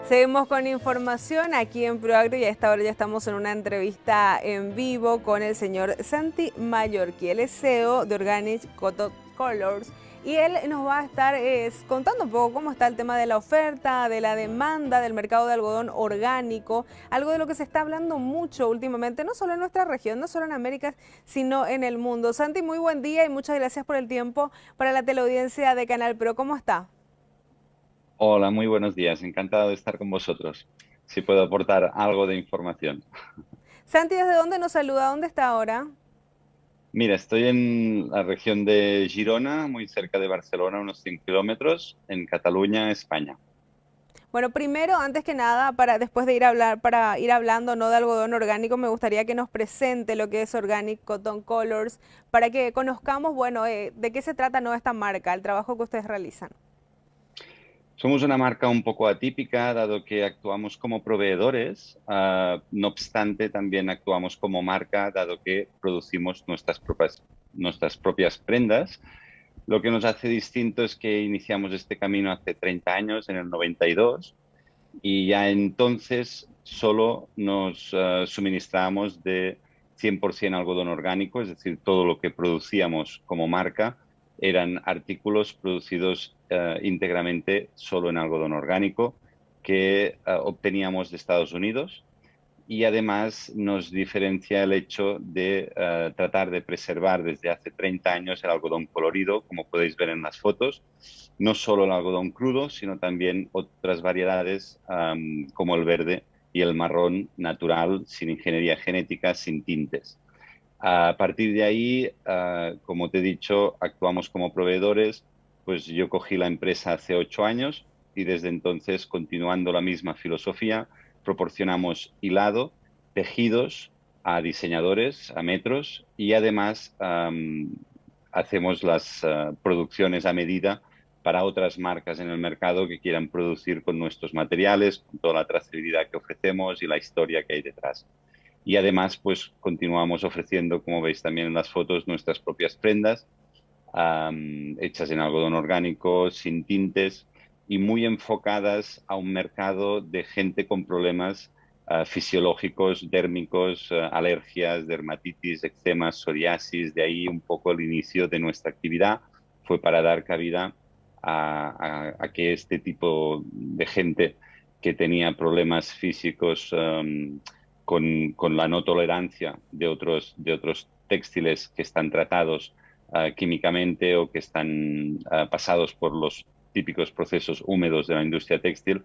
Seguimos con información aquí en ProAgro y a esta hora ya estamos en una entrevista en vivo con el señor Santi Mallorquí. Él es CEO de Organic Cotton Colors y él nos va a estar contando un poco cómo está el tema de la oferta, de la demanda del mercado de algodón orgánico, algo de lo que se está hablando mucho últimamente, no solo en nuestra región, no solo en América, sino en el mundo. Santi, muy buen día y muchas gracias por el tiempo para la teleaudiencia de Canal Pro. ¿Cómo está? Hola, muy buenos días. Encantado de estar con vosotros. Si puedo aportar algo de información. Santi, ¿desde dónde nos saluda? ¿Dónde está ahora? Mira, estoy en la región de Girona, muy cerca de Barcelona, unos 100 kilómetros, en Cataluña, España. Bueno, primero, antes que nada, para después de ir a hablar, para ir hablando no de algodón orgánico, me gustaría que nos presente lo que es Organic Cotton Colors, para que conozcamos, bueno, de qué se trata no esta marca, el trabajo que ustedes realizan. Somos una marca un poco atípica, dado que actuamos como proveedores. No obstante, también actuamos como marca, dado que producimos nuestras propias prendas. Lo que nos hace distinto es que iniciamos este camino hace 30 años, en el 92, y ya entonces solo nos suministrábamos de 100% algodón orgánico, es decir, todo lo que producíamos como marca eran artículos producidos íntegramente solo en algodón orgánico que obteníamos de Estados Unidos, y además nos diferencia el hecho de tratar de preservar desde hace 30 años el algodón colorido, como podéis ver en las fotos, no solo el algodón crudo, sino también otras variedades como el verde y el marrón natural, sin ingeniería genética, sin tintes. A partir de ahí, como te he dicho, actuamos como proveedores. Pues yo cogí la empresa hace 8 años y desde entonces, continuando la misma filosofía, proporcionamos hilado, tejidos a diseñadores, a metros, y además hacemos las producciones a medida para otras marcas en el mercado que quieran producir con nuestros materiales, con toda la trazabilidad que ofrecemos y la historia que hay detrás. Y además, pues continuamos ofreciendo, como veis también en las fotos, nuestras propias prendas, hechas en algodón orgánico, sin tintes y muy enfocadas a un mercado de gente con problemas fisiológicos, dérmicos, alergias, dermatitis, eczemas, psoriasis. De ahí un poco el inicio de nuestra actividad fue para dar cabida a que este tipo de gente que tenía problemas físicos con la no tolerancia de otros textiles que están tratados químicamente o que están pasados por los típicos procesos húmedos de la industria textil,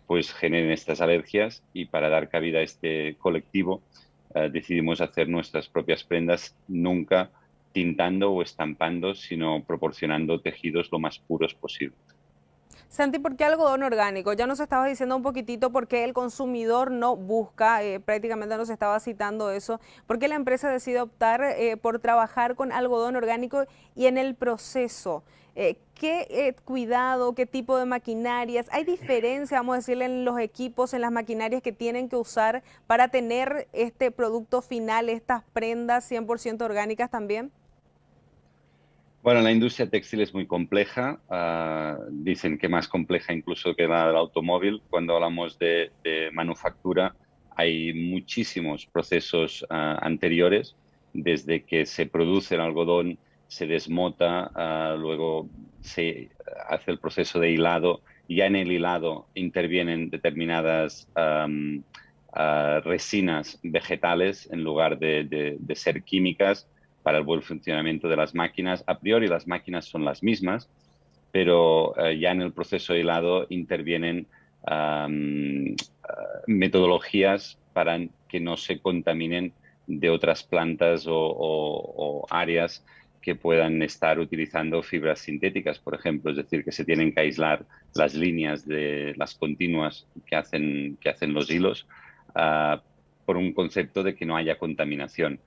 pues generen estas alergias, y para dar cabida a este colectivo decidimos hacer nuestras propias prendas, nunca tintando o estampando, sino proporcionando tejidos lo más puros posible. Santi, ¿por qué algodón orgánico? Ya nos estabas diciendo un poquitito por qué el consumidor no busca, prácticamente nos estaba citando eso, por qué la empresa decide optar por trabajar con algodón orgánico y en el proceso. ¿Qué cuidado, qué tipo de maquinarias? ¿Hay diferencia, vamos a decirle, en los equipos, en las maquinarias que tienen que usar para tener este producto final, estas prendas 100% orgánicas también? Bueno, la industria textil es muy compleja. Dicen que más compleja incluso que la del automóvil. Cuando hablamos de manufactura, hay muchísimos procesos anteriores, desde que se produce el algodón, se desmota, luego se hace el proceso de hilado. Ya en el hilado intervienen determinadas resinas vegetales en lugar de ser químicas para el buen funcionamiento de las máquinas. A priori las máquinas son las mismas, pero ya en el proceso de hilado intervienen metodologías para que no se contaminen de otras plantas o áreas que puedan estar utilizando fibras sintéticas, por ejemplo. Es decir, que se tienen que aislar las líneas de las continuas que hacen los hilos por un concepto de que no haya contaminación.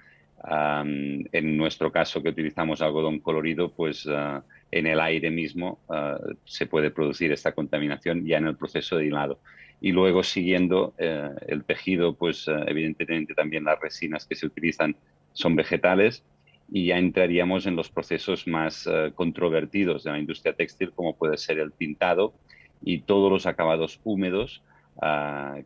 En nuestro caso, que utilizamos algodón colorido, pues en el aire mismo se puede producir esta contaminación ya en el proceso de hilado. Y luego, siguiendo el tejido, pues evidentemente también las resinas que se utilizan son vegetales, y ya entraríamos en los procesos más controvertidos de la industria textil, como puede ser el tintado, y todos los acabados húmedos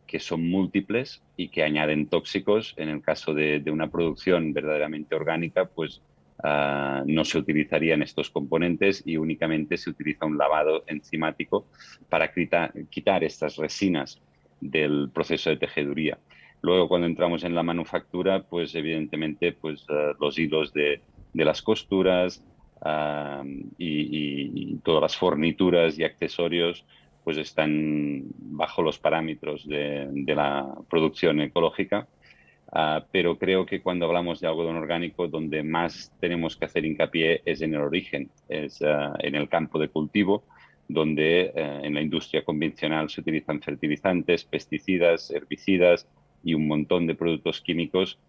que son múltiples y que añaden tóxicos. En el caso de una producción verdaderamente orgánica, pues no se utilizarían estos componentes y únicamente se utiliza un lavado enzimático para quitar estas resinas del proceso de tejeduría. Luego, cuando entramos en la manufactura, pues evidentemente pues, los hilos de las costuras y todas las fornituras y accesorios pues están bajo los parámetros de la producción ecológica. Pero creo que cuando hablamos de algodón orgánico, donde más tenemos que hacer hincapié es en el origen, es en el campo de cultivo, donde en la industria convencional se utilizan fertilizantes, pesticidas, herbicidas y un montón de productos químicos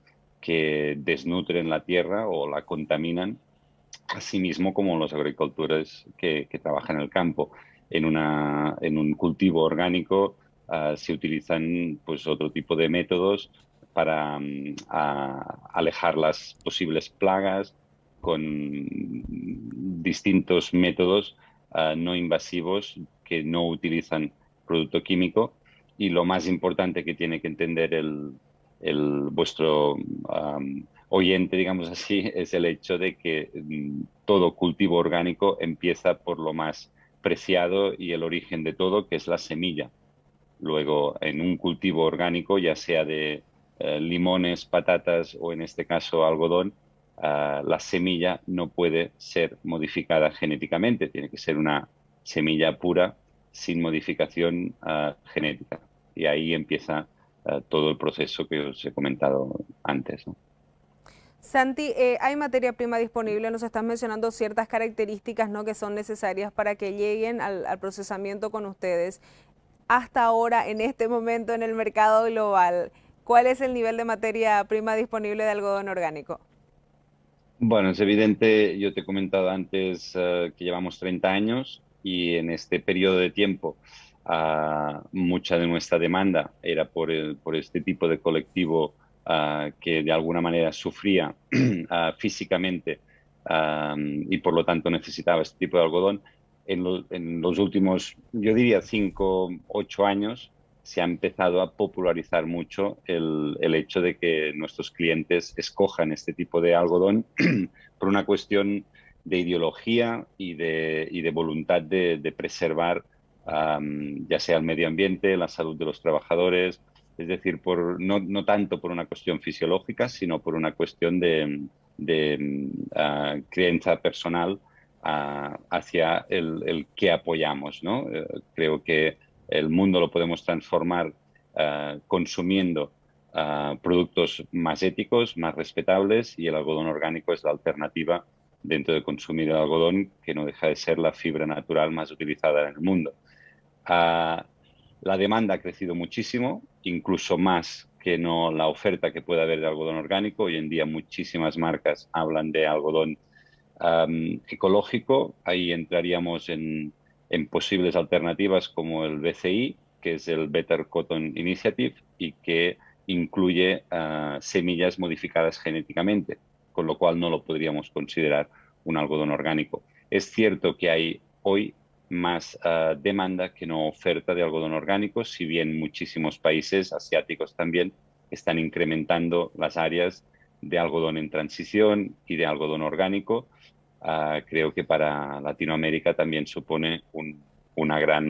que desnutren la tierra o la contaminan, asimismo como los agricultores que trabajan en el campo. En un cultivo orgánico se utilizan pues, otro tipo de métodos para alejar las posibles plagas con distintos métodos no invasivos que no utilizan producto químico. Y lo más importante que tiene que entender vuestro oyente, digamos así, es el hecho de que todo cultivo orgánico empieza por lo más preciado y el origen de todo, que es la semilla. Luego, en un cultivo orgánico, ya sea de limones, patatas o en este caso algodón, la semilla no puede ser modificada genéticamente, tiene que ser una semilla pura sin modificación genética. Y ahí empieza todo el proceso que os he comentado antes, ¿no? Santi, hay materia prima disponible, nos estás mencionando ciertas características, ¿no?, que son necesarias para que lleguen al procesamiento con ustedes. Hasta ahora, en este momento en el mercado global, ¿cuál es el nivel de materia prima disponible de algodón orgánico? Bueno, es evidente, yo te he comentado antes que llevamos 30 años y en este periodo de tiempo mucha de nuestra demanda era por este tipo de colectivo que de alguna manera sufría físicamente y por lo tanto necesitaba este tipo de algodón. En los últimos, yo diría, 5, 8 años se ha empezado a popularizar mucho el hecho de que nuestros clientes escojan este tipo de algodón por una cuestión de ideología y de voluntad de preservar ya sea el medio ambiente, la salud de los trabajadores, es decir, no tanto por una cuestión fisiológica, sino por una cuestión de creencia personal hacia el que apoyamos, ¿no? Creo que el mundo lo podemos transformar consumiendo productos más éticos, más respetables, y el algodón orgánico es la alternativa dentro de consumir el algodón, que no deja de ser la fibra natural más utilizada en el mundo. Uh, la demanda ha crecido muchísimo, incluso más que no la oferta que puede haber de algodón orgánico. Hoy en día muchísimas marcas hablan de algodón ecológico. Ahí entraríamos en posibles alternativas como el BCI, que es el Better Cotton Initiative, y que incluye semillas modificadas genéticamente, con lo cual no lo podríamos considerar un algodón orgánico. Es cierto que hay hoy más demanda que no oferta de algodón orgánico, si bien muchísimos países asiáticos también están incrementando las áreas de algodón en transición y de algodón orgánico. Creo que para Latinoamérica también supone una gran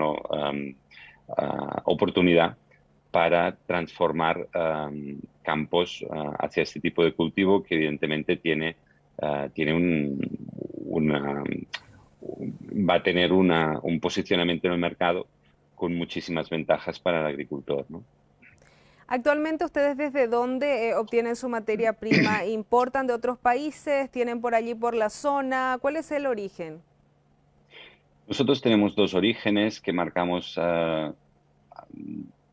oportunidad para transformar campos hacia este tipo de cultivo que evidentemente tiene va a tener un posicionamiento en el mercado con muchísimas ventajas para el agricultor, ¿no? Actualmente, ¿ustedes desde dónde obtienen su materia prima? ¿Importan de otros países? ¿Tienen por allí por la zona? ¿Cuál es el origen? Nosotros tenemos dos orígenes que marcamos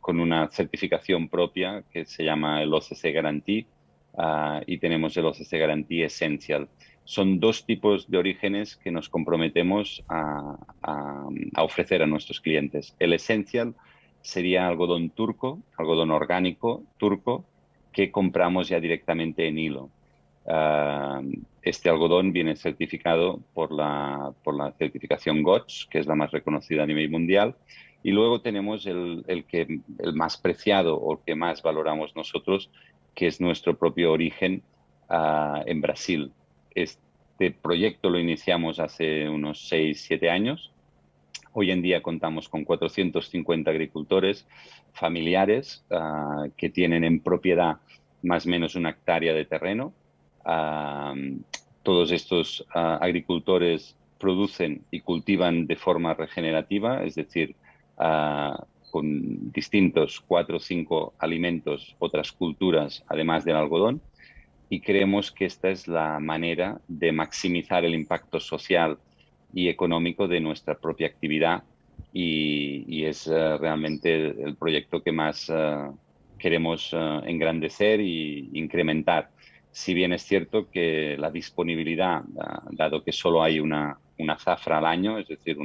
con una certificación propia que se llama el OCC Guarantee y tenemos el OCC Guarantee Essential. Son dos tipos de orígenes que nos comprometemos a ofrecer a nuestros clientes. El Essential sería algodón turco, algodón orgánico turco, que compramos ya directamente en hilo. Este algodón viene certificado por la certificación GOTS, que es la más reconocida a nivel mundial. Y luego tenemos el más preciado o el que más valoramos nosotros, que es nuestro propio origen en Brasil. Este proyecto lo iniciamos hace unos 6, 7 años. Hoy en día contamos con 450 agricultores familiares que tienen en propiedad más o menos 1 hectárea de terreno. Todos estos agricultores producen y cultivan de forma regenerativa, es decir, con distintos 4 o 5 alimentos, otras culturas, además del algodón, y creemos que esta es la manera de maximizar el impacto social y económico de nuestra propia actividad y es realmente el proyecto que más queremos engrandecer e incrementar. Si bien es cierto que la disponibilidad, dado que solo hay una zafra al año, es decir,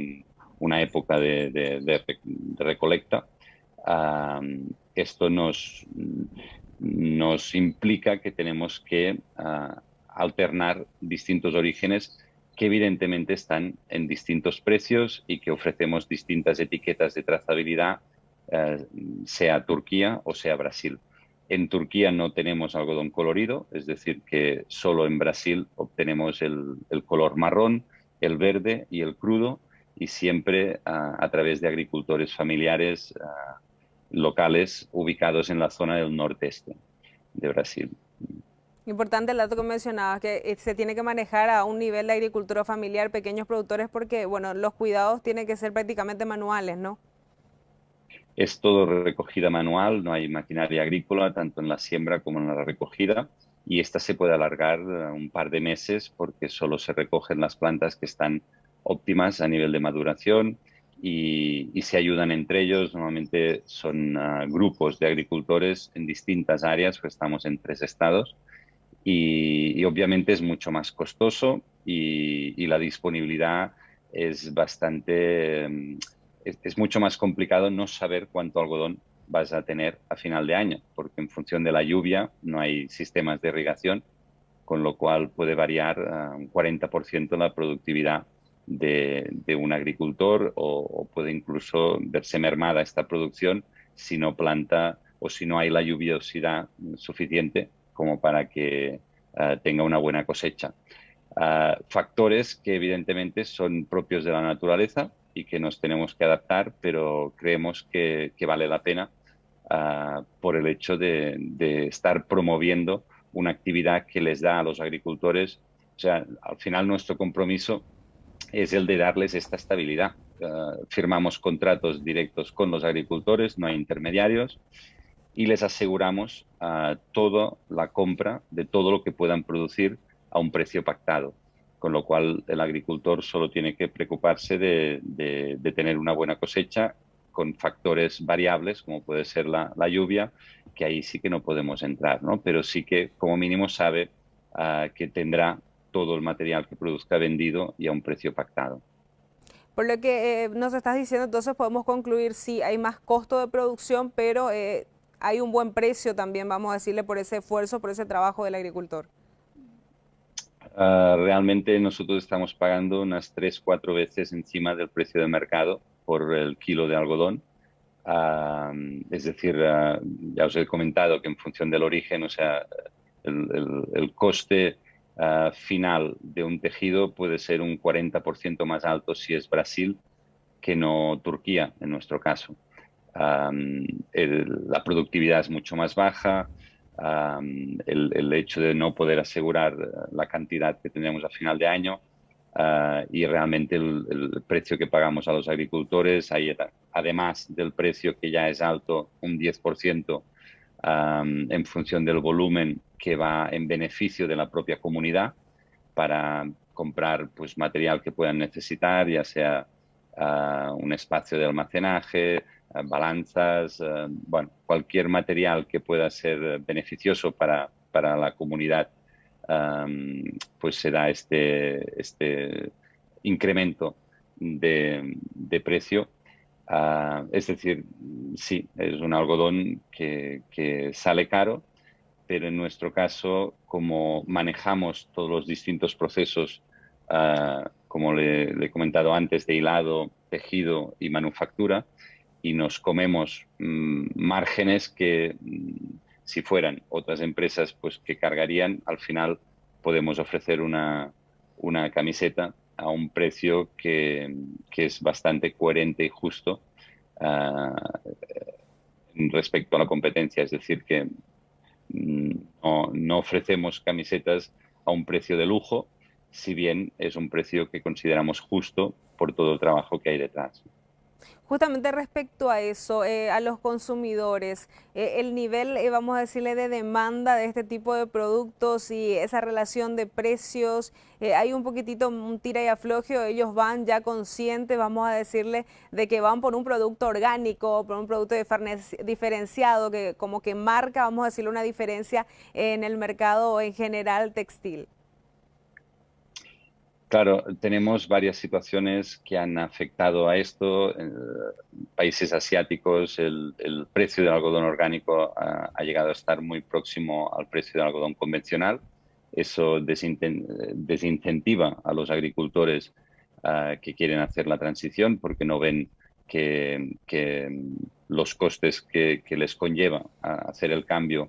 una época de recolecta, esto nos implica que tenemos que alternar distintos orígenes que evidentemente están en distintos precios y que ofrecemos distintas etiquetas de trazabilidad, sea Turquía o sea Brasil. En Turquía no tenemos algodón colorido, es decir, que solo en Brasil obtenemos el color marrón, el verde y el crudo, y siempre a través de agricultores familiares locales ubicados en la zona del nordeste de Brasil. Importante el dato que mencionabas, que se tiene que manejar a un nivel de agricultura familiar, pequeños productores, porque bueno, los cuidados tienen que ser prácticamente manuales, ¿no? Es todo recogida manual, no hay maquinaria agrícola, tanto en la siembra como en la recogida, y esta se puede alargar un par de meses porque solo se recogen las plantas que están óptimas a nivel de maduración y se ayudan entre ellos. Normalmente son grupos de agricultores en distintas áreas, pues estamos en 3 estados, y obviamente es mucho más costoso y la disponibilidad es bastante, es mucho más complicado no saber cuánto algodón vas a tener a final de año, porque en función de la lluvia no hay sistemas de irrigación, con lo cual puede variar un 40% la productividad de un agricultor o puede incluso verse mermada esta producción si no planta o si no hay la lluviosidad suficiente como para que tenga una buena cosecha. Factores que evidentemente son propios de la naturaleza y que nos tenemos que adaptar, pero creemos que vale la pena por el hecho de estar promoviendo una actividad que les da a los agricultores. O sea, al final nuestro compromiso es el de darles esta estabilidad. Firmamos contratos directos con los agricultores, no hay intermediarios, y les aseguramos toda la compra de todo lo que puedan producir a un precio pactado. Con lo cual, el agricultor solo tiene que preocuparse de tener una buena cosecha con factores variables, como puede ser la lluvia, que ahí sí que no podemos entrar, ¿no? Pero sí que, como mínimo, sabe que tendrá todo el material que produzca vendido y a un precio pactado. Por lo que nos estás diciendo, entonces podemos concluir, sí, hay más costo de producción, pero hay un buen precio también, vamos a decirle, por ese esfuerzo, por ese trabajo del agricultor. Realmente nosotros estamos pagando unas 3, 4 veces encima del precio de mercado por el kilo de algodón. Es decir, ya os he comentado que en función del origen, o sea, el coste final de un tejido puede ser un 40% más alto si es Brasil que no Turquía, en nuestro caso. La productividad es mucho más baja. El hecho de no poder asegurar la cantidad que tendremos a final de año y realmente el precio que pagamos a los agricultores, ahí, además del precio que ya es alto, un 10% en función del volumen que va en beneficio de la propia comunidad para comprar pues, material que puedan necesitar, ya sea un espacio de almacenaje, balanzas, bueno, cualquier material que pueda ser beneficioso para la comunidad, pues se da este incremento de precio. Es decir, sí, es un algodón que sale caro, pero en nuestro caso, como manejamos todos los distintos procesos, como le he comentado antes, de hilado, tejido y manufactura, y nos comemos márgenes que si fueran otras empresas pues que cargarían, al final podemos ofrecer una camiseta a un precio que es bastante coherente y justo respecto a la competencia. Es decir, que no ofrecemos camisetas a un precio de lujo, si bien es un precio que consideramos justo por todo el trabajo que hay detrás. Justamente respecto a eso, a los consumidores, el nivel, vamos a decirle, de demanda de este tipo de productos y esa relación de precios, hay un poquitito un tira y afloje, o ellos van ya conscientes, vamos a decirle, de que van por un producto orgánico, por un producto diferenciado, que como que marca, vamos a decirle, una diferencia en el mercado en general textil. Claro, tenemos varias situaciones que han afectado a esto. En países asiáticos, el precio del algodón orgánico ha llegado a estar muy próximo al precio del algodón convencional. Eso desincentiva a los agricultores que quieren hacer la transición porque no ven que los costes que les conlleva hacer el cambio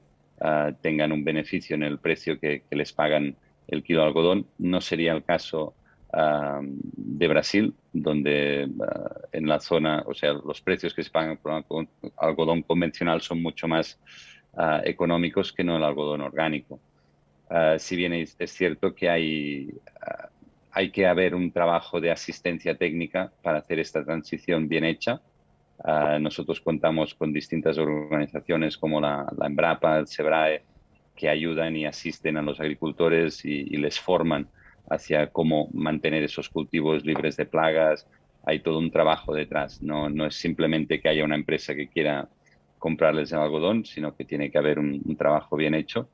tengan un beneficio en el precio que les pagan el kilo de algodón. No sería el caso de Brasil, donde en la zona, o sea, los precios que se pagan por algodón convencional son mucho más económicos que no el algodón orgánico. Si bien es cierto que hay que haber un trabajo de asistencia técnica para hacer esta transición bien hecha. Nosotros contamos con distintas organizaciones como la Embrapa, el SEBRAE, que ayudan y asisten a los agricultores y les forman hacia cómo mantener esos cultivos libres de plagas. Hay todo un trabajo detrás. No es simplemente que haya una empresa que quiera comprarles el algodón, sino que tiene que haber un trabajo bien hecho.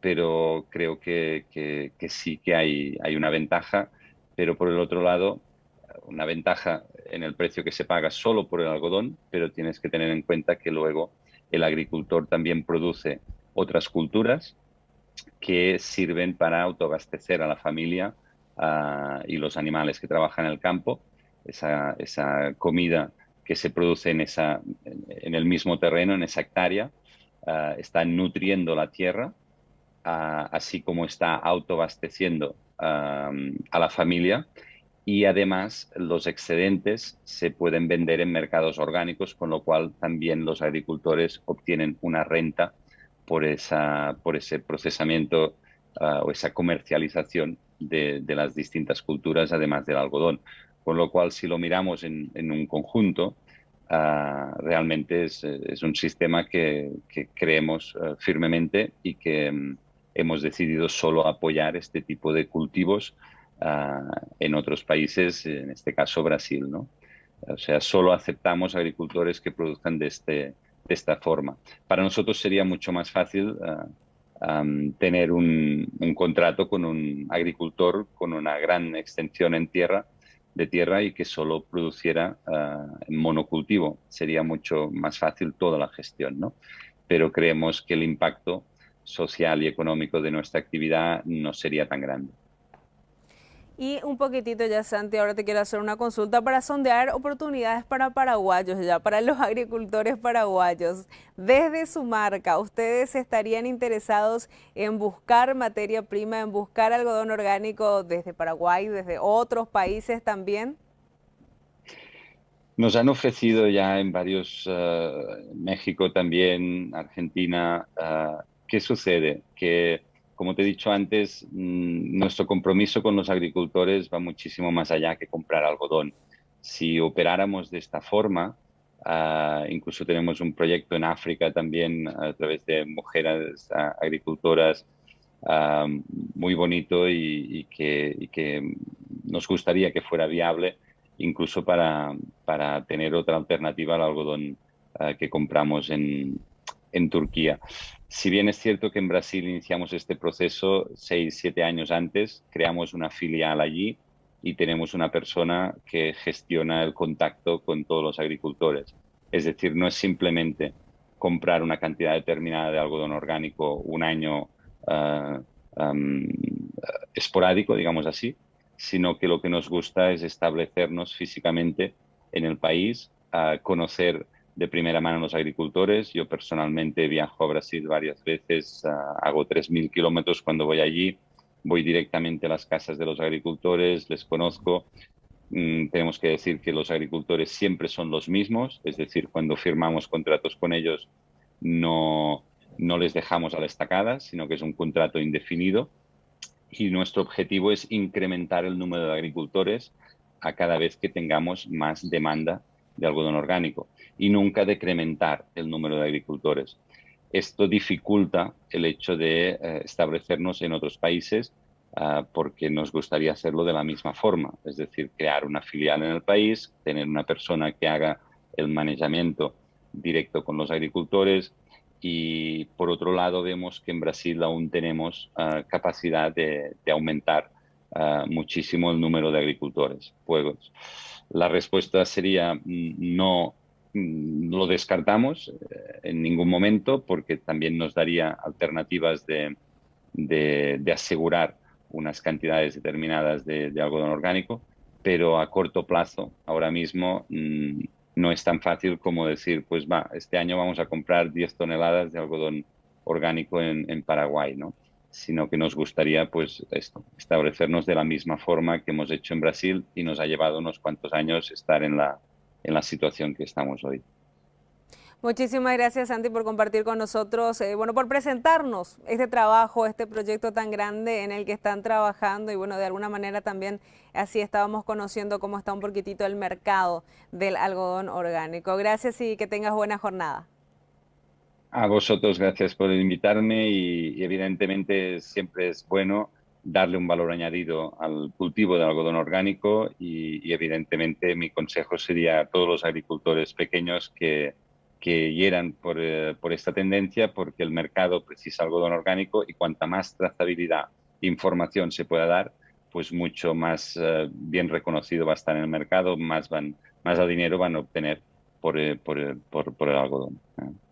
Pero creo que sí que hay una ventaja, pero por el otro lado, una ventaja en el precio que se paga solo por el algodón, pero tienes que tener en cuenta que luego el agricultor también produce otras culturas que sirven para autoabastecer a la familia y los animales que trabajan en el campo. Esa comida que se produce en el mismo terreno, en esa hectárea, está nutriendo la tierra, así como está autoabasteciendo a la familia. Y además los excedentes se pueden vender en mercados orgánicos, con lo cual también los agricultores obtienen una renta por ese procesamiento o esa comercialización de las distintas culturas, además del algodón. Con lo cual, si lo miramos en un conjunto, realmente es un sistema que creemos firmemente y que hemos decidido solo apoyar este tipo de cultivos en otros países, en este caso Brasil, ¿no? O sea, solo aceptamos agricultores que produzcan de esta forma. Para nosotros sería mucho más fácil tener un contrato con un agricultor con una gran extensión de tierra y que solo produciera en monocultivo. Sería mucho más fácil toda la gestión, ¿no? Pero creemos que el impacto social y económico de nuestra actividad no sería tan grande. Y un poquitito ya, Santi, ahora te quiero hacer una consulta para sondear oportunidades para paraguayos, ya para los agricultores paraguayos. Desde su marca, ¿ustedes estarían interesados en buscar materia prima, en buscar algodón orgánico desde Paraguay, desde otros países también? Nos han ofrecido ya en varios, México también, Argentina. ¿Qué sucede? Que, como te he dicho antes, nuestro compromiso con los agricultores va muchísimo más allá que comprar algodón. Si operáramos de esta forma, incluso tenemos un proyecto en África también a través de mujeres agricultoras muy bonito y que nos gustaría que fuera viable incluso para tener otra alternativa al algodón que compramos en Turquía. Si bien es cierto que en Brasil iniciamos este proceso 6, 7 años antes, creamos una filial allí y tenemos una persona que gestiona el contacto con todos los agricultores. Es decir, no es simplemente comprar una cantidad determinada de algodón orgánico un año ah, am, esporádico, digamos así, sino que lo que nos gusta es establecernos físicamente en el país, conocer de primera mano a los agricultores. Yo personalmente viajo a Brasil varias veces, hago 3.000 kilómetros cuando voy allí, voy directamente a las casas de los agricultores, les conozco. Tenemos que decir que los agricultores siempre son los mismos, es decir, cuando firmamos contratos con ellos no les dejamos a la estacada, sino que es un contrato indefinido y nuestro objetivo es incrementar el número de agricultores a cada vez que tengamos más demanda de algodón orgánico y nunca decrementar el número de agricultores. Esto dificulta el hecho de establecernos en otros países porque nos gustaría hacerlo de la misma forma, es decir, crear una filial en el país, tener una persona que haga el manejamiento directo con los agricultores y por otro lado vemos que en Brasil aún tenemos capacidad de aumentar muchísimo el número de agricultores. Pues la respuesta sería no lo descartamos en ningún momento porque también nos daría alternativas de asegurar unas cantidades determinadas de algodón orgánico, pero a corto plazo, ahora mismo, no es tan fácil como decir, pues va, este año vamos a comprar 10 toneladas de algodón orgánico en Paraguay, ¿no? Sino que nos gustaría, pues, esto, establecernos de la misma forma que hemos hecho en Brasil y nos ha llevado unos cuantos años estar en la situación que estamos hoy. Muchísimas gracias, Santi, por compartir con nosotros, bueno, por presentarnos este trabajo, este proyecto tan grande en el que están trabajando y bueno, de alguna manera también así estábamos conociendo cómo está un poquitito el mercado del algodón orgánico. Gracias y que tengas buena jornada. A vosotros, gracias por invitarme y evidentemente siempre es bueno darle un valor añadido al cultivo del algodón orgánico y evidentemente mi consejo sería a todos los agricultores pequeños que hieran por esta tendencia porque el mercado precisa algodón orgánico y cuanta más trazabilidad e información se pueda dar, pues mucho más bien reconocido va a estar en el mercado, más dinero van a obtener por el algodón.